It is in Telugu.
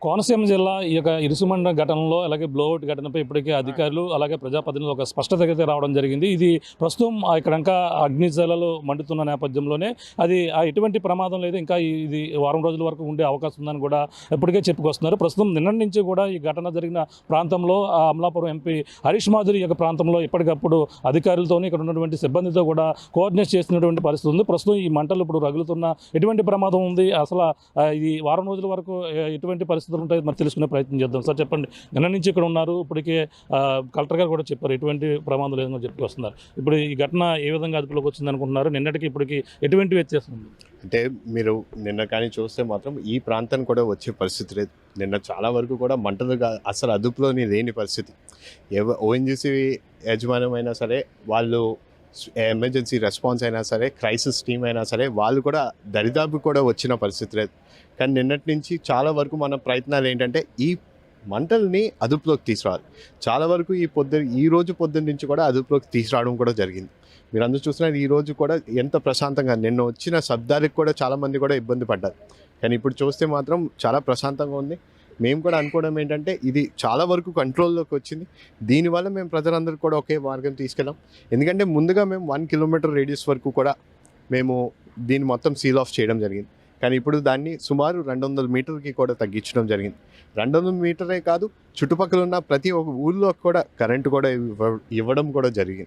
కోనసీమ జిల్లా ఈ యొక్క ఇరుసుమండ ఘటనలో అలాగే బ్లోఅవుట్ ఘటనపై ఇప్పటికే అధికారులు అలాగే ప్రజాప్రతినిధులు ఒక స్పష్టత అయితే రావడం జరిగింది. ఇది ప్రస్తుతం ఇక్కడ ఇంకా అగ్నిశీలలు మండుతున్న నేపథ్యంలోనే అది ఎటువంటి ప్రమాదం లేదు, ఇంకా ఇది వారం రోజుల వరకు ఉండే అవకాశం ఉందని కూడా ఇప్పటికే చెప్పుకొస్తున్నారు. ప్రస్తుతం నిన్నటి నుంచి కూడా ఈ ఘటన జరిగిన ప్రాంతంలో అమలాపురం ఎంపీ హరీష్ మాధురి యొక్క ప్రాంతంలో ఎప్పటికప్పుడు అధికారులతో ఇక్కడ ఉన్నటువంటి సిబ్బందితో కూడా కోఆర్డినేట్ చేస్తున్నటువంటి పరిస్థితి ఉంది. ప్రస్తుతం ఈ మంటలు ఇప్పుడు రగులుతున్న ఎటువంటి ప్రమాదం ఉంది, అసలు ఇది వారం రోజుల వరకు ఎటువంటి పరిస్థితులు ఉంటాయి మరి తెలుసుకునే ప్రయత్నం చేద్దాం. సార్ చెప్పండి, నిన్న నుంచి ఇక్కడ ఉన్నారు, ఇప్పటికే కలెక్టర్ గారు కూడా చెప్పారు ఎటువంటి ప్రమాదం లేదని చెప్పి వస్తున్నారు. ఇప్పుడు ఈ ఘటన ఏ విధంగా అదుపులోకి వచ్చింది అనుకుంటున్నారు? నిన్నటికి ఇప్పటికి ఎటువంటి వ్యత్యాసం ఉంది? అంటే మీరు నిన్న కానీ చూస్తే మాత్రం ఈ ప్రాంతం కూడా వచ్చే పరిస్థితి లేదు. నిన్న చాలా వరకు కూడా మంటలుగా అసలు అదుపులోని లేని పరిస్థితి. ఓఎన్జీసీ యాజమాన్యం అయినా సరే, వాళ్ళు ఎమర్జెన్సీ రెస్పాన్స్ అయినా సరే, క్రైసిస్ టీమ్ అయినా సరే, వాళ్ళు కూడా దరిదాపు కూడా వచ్చిన పరిస్థితి లేదు. కానీ నిన్నటి నుంచి చాలా వరకు మన ప్రయత్నాలు ఏంటంటే ఈ మంటల్ని అదుపులోకి తీసుకురావాలి. చాలా వరకు ఈ రోజు పొద్దున్న నుంచి కూడా అదుపులోకి తీసుకురావడం కూడా జరిగింది. మీరు అందరూ చూస్తున్నారు, ఈ రోజు కూడా ఎంత ప్రశాంతంగా, నిన్న వచ్చిన శబ్దాలకు కూడా చాలామంది కూడా ఇబ్బంది పడ్డారు. కానీ ఇప్పుడు చూస్తే మాత్రం చాలా ప్రశాంతంగా ఉంది. మేము కూడా అనుకోవడం ఏంటంటే ఇది చాలా వరకు కంట్రోల్లోకి వచ్చింది. దీనివల్ల మేము ప్రజలందరూ కూడా ఒకే మార్గం తీసుకెళ్ళాం. ఎందుకంటే ముందుగా మేము 1 కిలోమీటర్ రేడియస్ వరకు కూడా మేము దీన్ని మొత్తం సీల్ ఆఫ్ చేయడం జరిగింది. కానీ ఇప్పుడు దాన్ని సుమారు 200 మీటర్కి కూడా తగ్గించడం జరిగింది. 200 మీటరే కాదు, చుట్టుపక్కల ఉన్న ప్రతి ఒక్క ఊళ్ళో కూడా కరెంటు కూడా ఇవ్వడం కూడా జరిగింది.